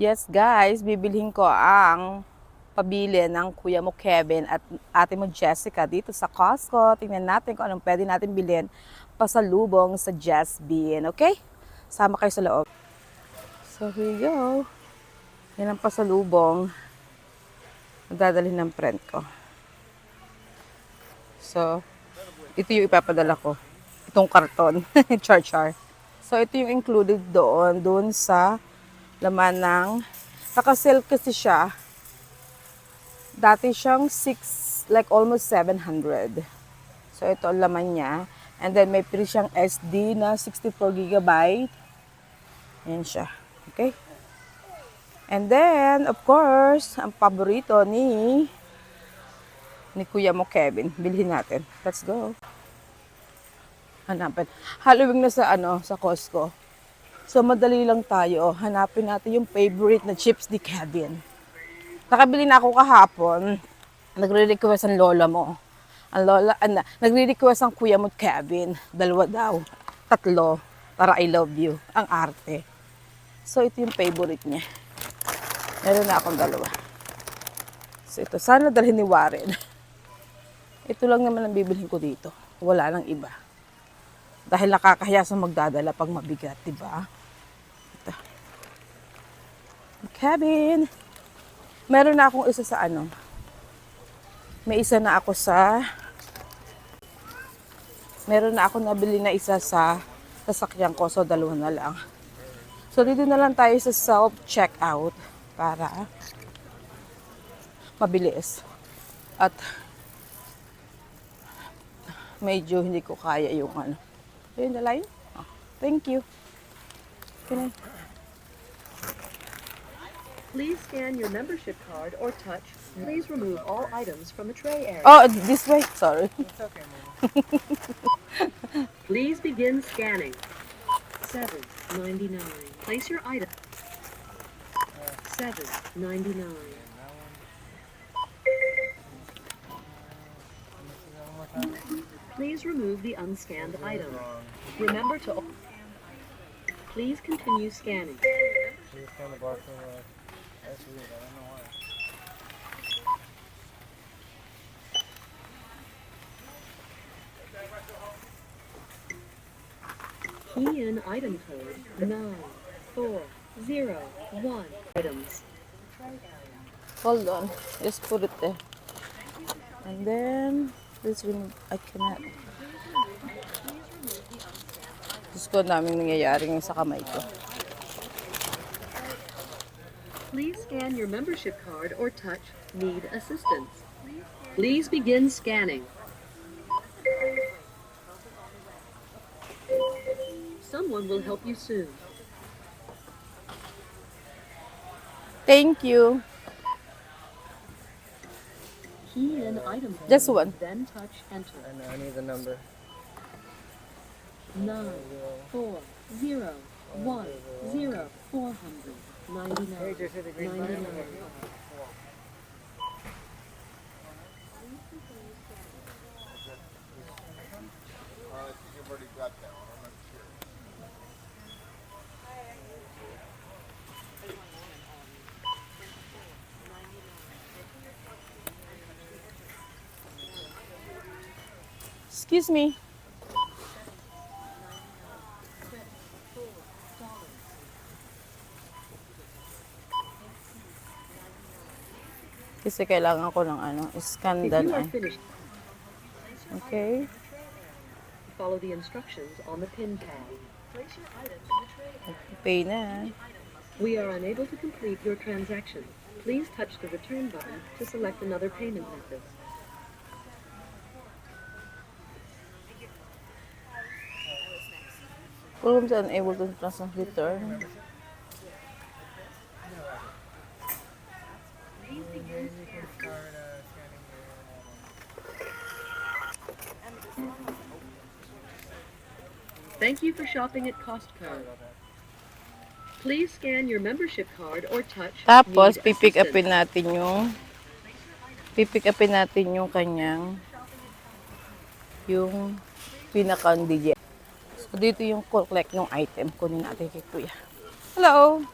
Yes guys, bibilhin ko ang pabili ng kuya mo Kevin at ate mo Jessica dito sa Costco. Tingnan natin kung anong pwede natin bilhin pasalubong sa Jess Bean. Okay? Sama kayo sa loob. So here you go. Yan ang pasalubong. Magdadalhin ng friend ko. So, ito yung ipapadala ko. Itong karton. Char-char. So, ito yung included doon sa laman ng, naka-sale kasi siya. Dati siyang like almost 700. So, ito ang laman niya. And then, may free siyang SD na 64 GB. Ayan siya. Okay? And then, of course, ang paborito ni kuya mo Kevin. Bilhin natin. Let's go. Hanapin. Halloween na sa Costco. So, madali lang tayo. Hanapin natin yung favorite na chips ni Kevin. Nakabili na ako kahapon. Nagre-request ang lola mo. Nagre-request ang kuya mo Kevin. 2 daw. 3. Para I love you. Ang arte. So, ito yung favorite niya. Meron na akong 2. So, ito. Sana dalhin ni Warren. Ito lang naman ang bibilhin ko dito. Wala nang iba. Dahil nakakahiya sa magdadala pag mabigat, diba? Ito. Kevin. Meron na akong isa sa May isa na ako meron na ako nabili na isa sa sasakyan ko. So, 2 na lang. So, dito na lang tayo sa self-checkout para mabilis. At medyo hindi ko kaya yung Ayun na line. Oh, thank you. Can I? Please scan your membership card or touch. Please remove all items from the tray area. Oh, this way. Sorry. It's okay, Mama. Please begin scanning. $7.99. Place your item. $7.99. Please remove the unscanned item. Remember to. Please continue scanning. Please scan the barcode. That's weird. I don't know why. Key in item code 9401 items. Hold on. Just put it there. And then, this remove. I cannot. Diyos ko, daming nangyayari ngayon sa kamay ko. Please scan your membership card or touch need assistance. Please begin scanning. Someone will help you soon. Thank you. Key in item code. Just one. Then touch enter. And I need the number. 94010499. Hey, just hit the green button. 99. I think you've already got that one. I'm not sure. Excuse me. Kasi kailangan ko ng scan If dan you are finished, Okay. follow the instructions on the pin pad. Place your items in the tray. Pay na. We are unable to complete your transaction. Please touch the return button to select another payment method. Programs unable to return. Thank you for shopping at Costco. Please scan your membership card or touch Tapos, need pipick assistance. upin natin yung kanyang, yung pinaka-digit. So, dito yung collect ng item. Kunin natin kay Kuya. Hello!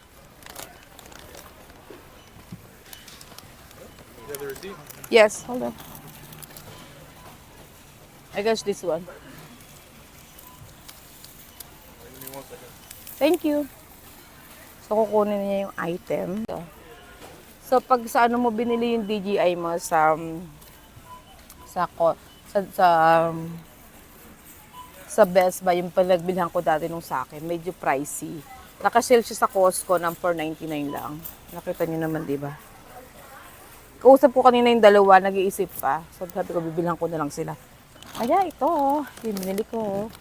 You have the receipt? Yes, hold on. I guess this one. Give me 1 second. Thank you. So, kukunin niya yung item. So, pag sa ano mo binili yung DJI mo sa Best Buy, yung pinagbilhan ko dati nung sa akin, medyo pricey. Nakasale siya sa Costco ng $4.99 lang. Nakita niyo naman, di ba? Kausap ko kanina yung dalawa, nag-iisip pa. So, sabi ko, bibilhan ko na lang sila. Kaya ito, yung binili ko.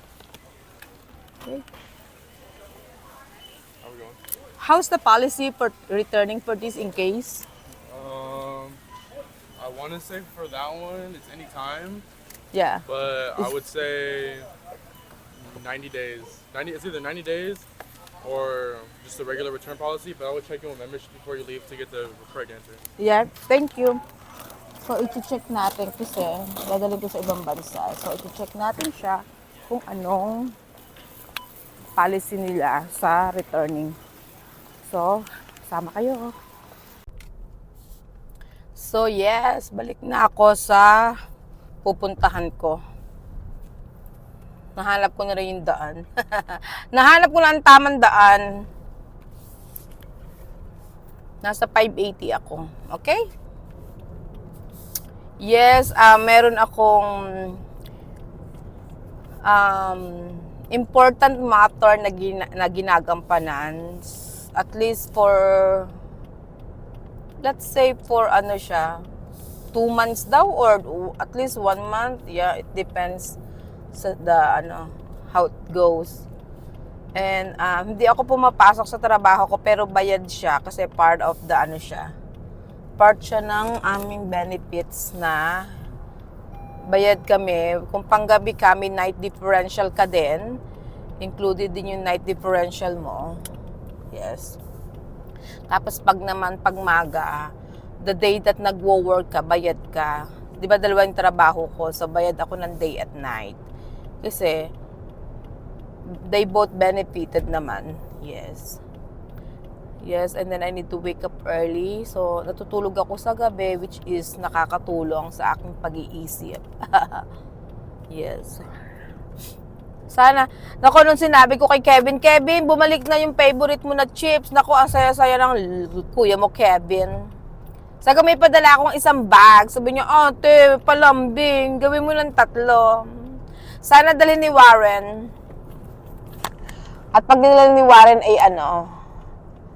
Okay. How we going? How's the policy for returning for this in case? I want to say for that one, it's any time, Yeah. but I would say 90 days. It's either 90 days or just a regular return policy, but I would check in with membership before you leave to get the correct answer. Yeah, thank you. So, iti-check natin kasi dadalhin ko sa ibang bansa. So, iti-check natin siya kung anong policy nila sa returning. So, sama kayo. So, yes, balik na ako sa pupuntahan ko. Nahanap ko na rin yung daan. Nahanap ko na ang tamang daan. Nasa 580 ako. Okay? Yes, meron akong important matter na ginagampanan. At least for, let's say for ano siya, 2 months daw or at least 1 month. Yeah, it depends sa how it goes. And hindi ako pumapasok sa trabaho ko pero bayad siya kasi part of the part siya ng aming benefits na bayad kami. Kung panggabi kami, night differential ka din. Included din yung night differential mo. Yes. Tapos pag maga, the day that nagwo-work ka, bayad ka. Di ba dalawa yung trabaho ko, so bayad ako ng day at night. Kasi, they both benefited naman. Yes. Yes, and then I need to wake up early. So, natutulog ako sa gabi, which is nakakatulong sa aking pag-iisip. Yes. Sana, naku, nung sinabi ko kay Kevin, bumalik na yung favorite mo na chips. Naku, ang saya-saya ng kuya mo, Kevin. Saka may padala akong isang bag. Sabi niya, ate, palambing. Gawin mo ng 3. Sana dalhin ni Warren. At pag dinala ni Warren ay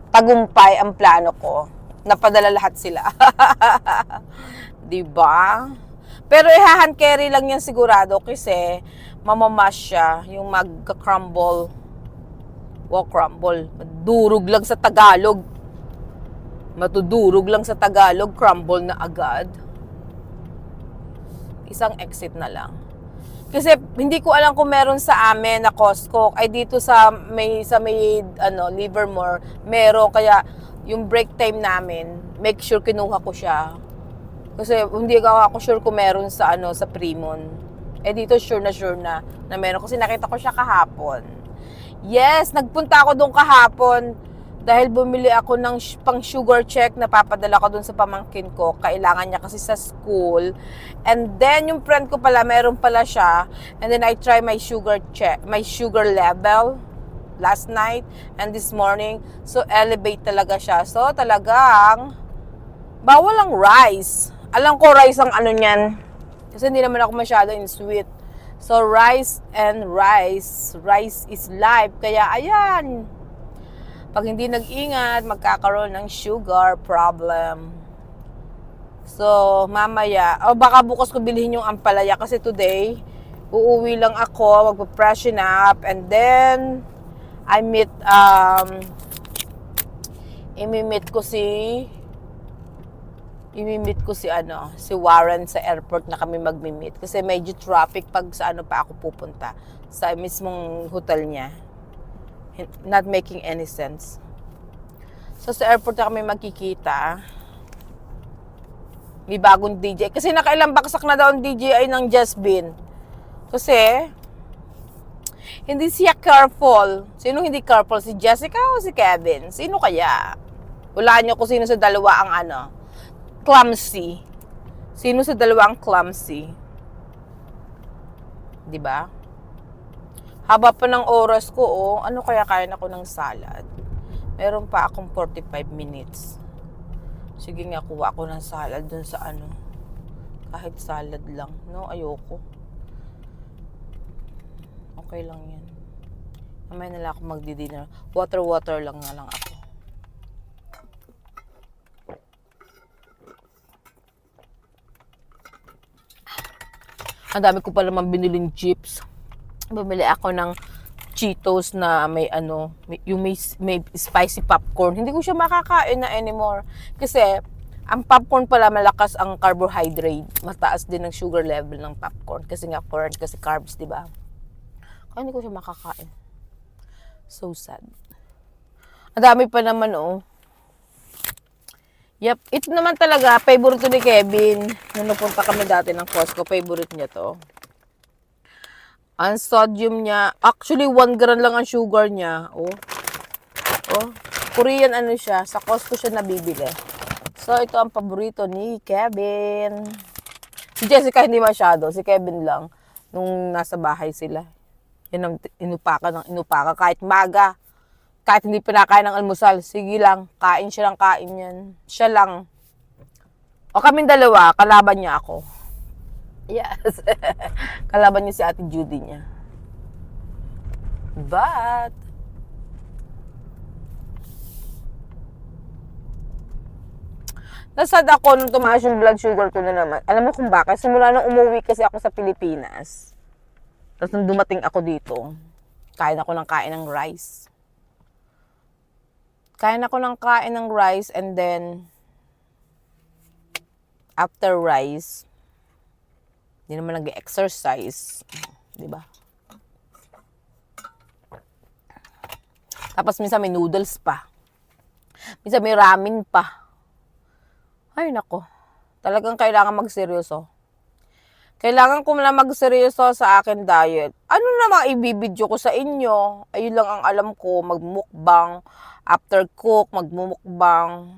tagumpay ang plano ko. Napadala lahat sila. Diba? Pero hand carry lang yan sigurado kasi mamamas siya yung mag-crumble. Crumble. Madurog lang sa Tagalog. Matudurog lang sa Tagalog, crumble na agad. Isang exit na lang. Kasi hindi ko alam kung meron sa amin na Costco. Ay dito sa may Livermore, meron. Kaya yung break time namin, make sure kinuha ko siya. Kasi hindi ako sure kung meron sa Fremont. Dito sure na meron kasi nakita ko siya kahapon. Yes, nagpunta ako doon kahapon dahil bumili ako ng pang sugar check na papadala ko doon sa pamangkin ko. Kailangan niya kasi sa school. And then yung friend ko pala, meron pala siya. And then I try my sugar level last night and this morning. So elevate talaga siya. So talagang bawal ang rice. Alam ko rice ang niyan. Kasi hindi naman ako masyado in sweet. So rice and rice. Rice is life. Kaya ayan. Pag hindi nag-ingat, magkakaroon ng sugar problem. So, mamaya, baka bukas ko bilhin yung ampalaya kasi today, uuwi lang ako, magpa-freshen up, and then, I meet, imimit ko si Warren sa airport na kami magmi-meet. Kasi medyo traffic pag sa pa ako pupunta. Sa mismong hotel niya. Not making any sense. So, sa airport na kami magkikita. May bagong DJ. Kasi nakailang baksak na daw ang DJI ng Jasmine. Kasi, hindi siya careful. Sino hindi careful? Si Jessica o si Kevin? Sino kaya? Wala niyo kung sino sa dalawa ang clumsy. Sino sa dalawang clumsy? 'Di ba? Haba pa ng oras ko, oh. Ano kaya kain ako ng salad? Meron pa akong 45 minutes. Sige nga, kuha ako ng salad dun sa ano. Kahit salad lang. No, ayoko. Okay lang yan. Mamaya na lang ako magdi-dinner. Water lang nga lang ako. Ang dami ko pa naman biniling chips. Bumili ako ng Cheetos na may ano, may spicy popcorn. Hindi ko siya makakain na anymore. Kasi, ang popcorn pala malakas ang carbohydrate. Mataas din ang sugar level ng popcorn. Kasi nga corn, kasi carbs, di ba? Kaya hindi ko siya makakain. So sad. Ang dami pa naman, oh. Yep, ito naman talaga, favorite ni Kevin. Nung napunta kami dati ng Costco, favorite niya to. Ang sodium niya, actually 1 gram lang ang sugar niya. Oh. Oh, Korean ano siya, sa Costco siya nabibili. So, ito ang paborito ni Kevin. Si Jessica hindi masyado, si Kevin lang. Nung nasa bahay sila. Yan ang inupaka kahit maga. Kahit hindi pinakain ng almusal, sige lang, kain siya lang, kain yan. Siya lang. O kaming dalawa, kalaban niya ako. Yes. Kalaban niya si Ate Judy niya. But, nasad ako nung tumaas yung blood sugar ko na naman. Alam mo kung bakit? Simula nung umuwi kasi ako sa Pilipinas. Tapos nung dumating ako dito, kain ako ng kain ng rice. Kain ako ng kain ng rice and then after rice, hindi naman nag-exercise. Diba? Tapos minsan may noodles pa. Minsan may ramen pa. Ay nako, talagang kailangan magseryoso. Kailangan ko na magseryoso sa akin diet. Ano namang ibibidyo ko sa inyo? Ayun lang ang alam ko, magmukbang. After cook, magmumukbang.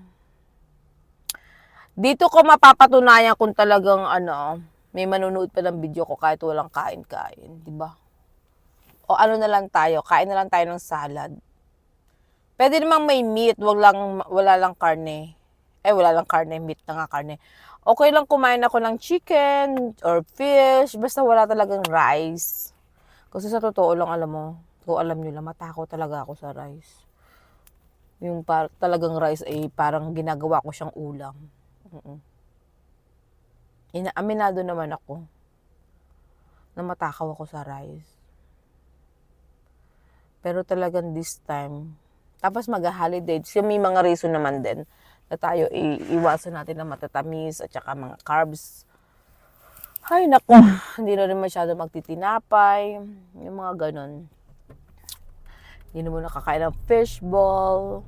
Dito ko mapapatunayan kung talagang ano, may manunood pa ng video ko kahit walang kain-kain. Diba? O ano na lang tayo, kain na lang tayo ng salad. Pwede namang may meat, wala lang karne. Wala lang karne, meat na nga karne. Okay lang kumain ako ng chicken or fish, basta wala talagang rice. Kasi sa totoo lang, alam mo, kung alam nyo lang, matakaw talaga ako sa rice. Yung talagang rice ay parang ginagawa ko siyang ulam. Aminado naman ako na matakaw ako sa rice. Pero talagang this time, tapos mag-holiday, so may mga reason naman din na tayo iwasan natin ng matatamis at saka mga carbs. Ay, naku, hindi na rin masyado magtitinapay, yung mga ganon. Hindi na mo nakakain ng fishball.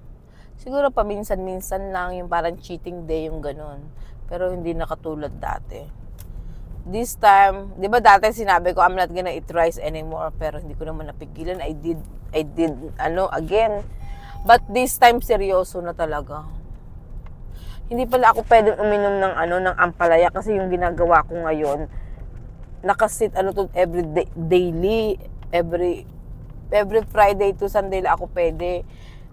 Siguro paminsan-minsan lang, yung parang cheating day, yung ganon. Pero hindi na katulad dati. This time, di ba dati sinabi ko, I'm not gonna eat rice anymore, pero hindi ko naman napigilan. I did, again. But this time, seryoso na talaga. Hindi pala ako pwedeng uminom ng ampalaya kasi yung ginagawa ko ngayon, nakasit, every day, daily, every Friday to Sunday lang ako pwede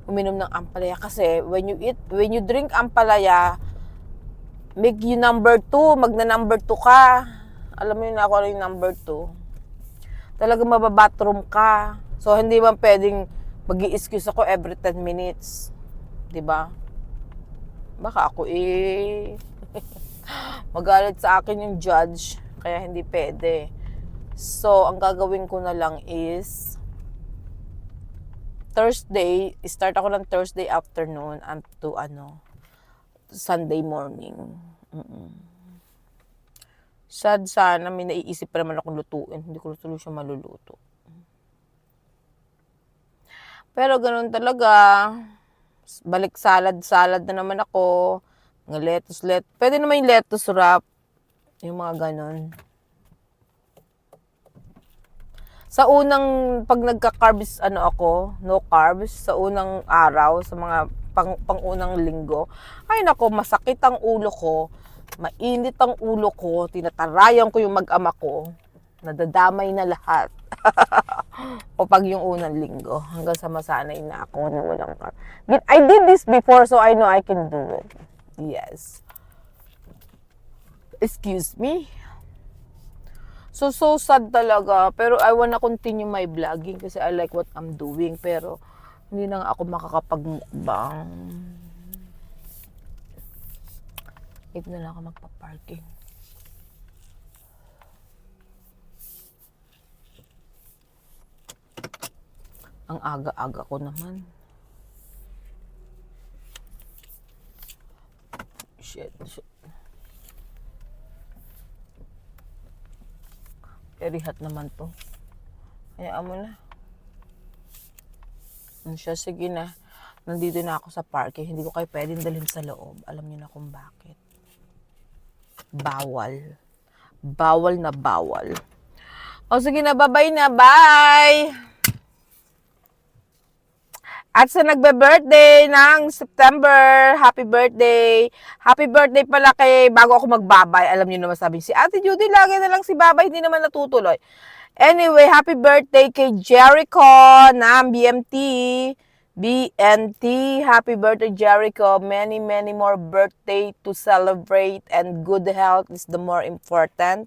uminom ng ampalaya kasi when you drink ampalaya, make you number 2, magna-number 2 ka. Alam mo yun ako ano yung number 2. Talaga mababathroom ka. So, hindi man pwedeng mag-i-excuse ako every 10 minutes. Diba? Baka ako magalit sa akin yung judge. Kaya hindi pwede. So, ang gagawin ko na lang is Thursday, start ako ng Thursday afternoon up to Sunday morning. Sad sana, may naiisip pa naman akong lutuin. Hindi ko tuloy siya maluluto. Pero ganun talaga. Balik salad na naman ako. Mga lettuce. Pwede naman yung lettuce wrap. Yung mga ganun. Sa unang, pag nagka-carbs, no carbs, sa unang araw, sa mga pang-unang linggo, ay nako, masakit ang ulo ko. Mainit ang ulo ko, tinatarayan ko yung mag-ama ko, nadadamay na lahat. O pag yung unang linggo, hanggang sa masanay na ako na walang I did this before, so I know I can do it. Yes. Excuse me. So sad talaga. Pero I wanna continue my vlogging kasi I like what I'm doing. Pero hindi na nga ako makakapag-mukbang. Ito na lang ako magpa-parking. Ang aga-aga ko naman. Shit. Very hot naman to. Hayaan mo na. Ano siya? Sige na. Nandito na ako sa parking. Hindi ko kayo pwedeng dalhin sa loob. Alam niyo na kung bakit. Bawal. Bawal na bawal. O sige na, bye-bye na. Bye! At sa nagbe-birthday ng September, happy birthday. Happy birthday pala kay, bago ako magbabay, alam niyo naman sabi, si Ate Judy, lagi na lang si babay, hindi naman natutuloy. Anyway, happy birthday kay Jericho ng BNT. Happy birthday, Jericho. Many more birthday to celebrate, and good health is the more important.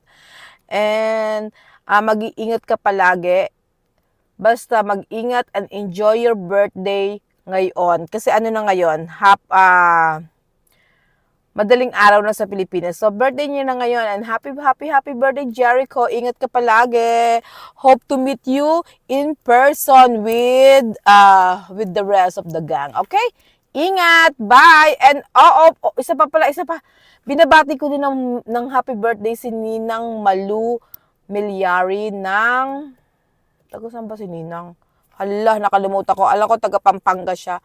And mag-iingat ka palagi. Basta mag-ingat and enjoy your birthday ngayon. Kasi ano na ngayon, madaling araw na sa Pilipinas. So, birthday niyo na ngayon. And happy birthday, Jericho. Ingat ka palagi. Hope to meet you in person with the rest of the gang. Okay? Ingat. Bye. And, isa pa. Binabati ko din ng happy birthday si Ninang Malu Milyari ng... Taga saan ba si Ninang? Hala, nakalimutan ko. Alam ko, taga Pampanga siya.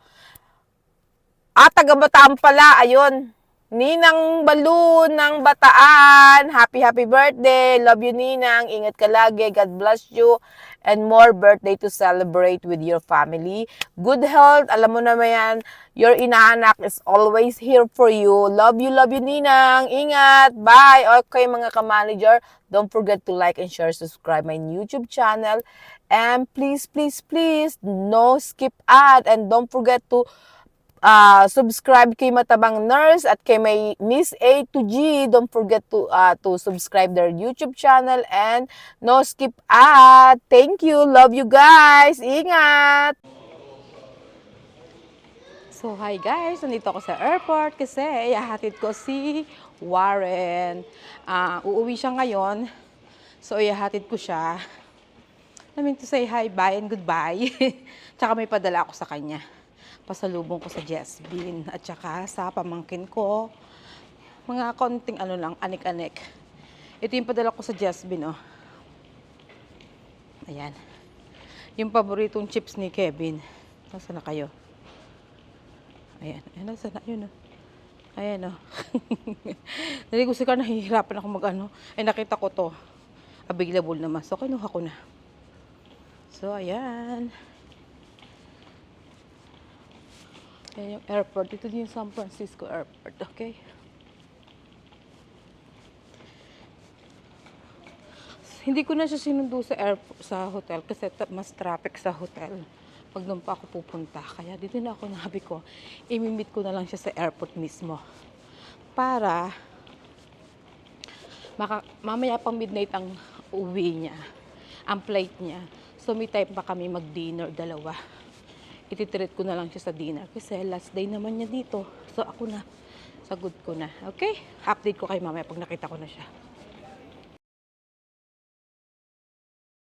Taga Bataan pala. Ayun. Ninang Balu ng Bataan. Happy birthday. Love you, Ninang. Ingat ka lagi. God bless you. And more birthday to celebrate with your family. Good health. Alam mo naman yan. Your inaanak is always here for you. Love you, Ninang. Ingat. Bye. Okay, mga ka-manager. Don't forget to like and share, subscribe my YouTube channel. And please, no skip ad. And don't forget to subscribe kay Matabang Nurse at kay may Miss A to G. Don't forget to subscribe their YouTube channel and no skip ad. Thank you. Love you guys. Ingat! So, hi guys. Nandito ako sa airport kasi ihahatid ko si Warren. Uuwi siya ngayon. So, ihahatid ko siya. I mean to say hi, bye, and goodbye. Tsaka may padala ako sa kanya. Pasalubong ko sa Jessbin. At tsaka sa pamangkin ko. Mga konting lang, anik-anik. Ito yung padala ko sa Jessbin, oh. Ayan. Yung paboritong chips ni Kevin. Nasaan na kayo? Ayan. Ayan, nasaan na? Yun, oh. Ayan, oh. Dali ko sika, nahihirapan ako Ay, nakita ko to. Available naman. So, kinuha ko na. So, ayan. Ayan yung airport. Ito din yung San Francisco Airport. Okay? Hindi ko na siya sinundo sa airport, sa hotel kasi mas traffic sa hotel pag doon pa ako pupunta. Kaya dito na ako nabi ko, imimit ko na lang siya sa airport mismo. Para mamaya pang midnight ang uwi niya. Ang flight niya. So, may time pa kami mag-dinner, dalawa. Ititreat ko na lang siya sa dinner kasi last day naman niya dito. So, ako na. Sagot ko na. Okay? Update ko kay mamaya pag nakita ko na siya.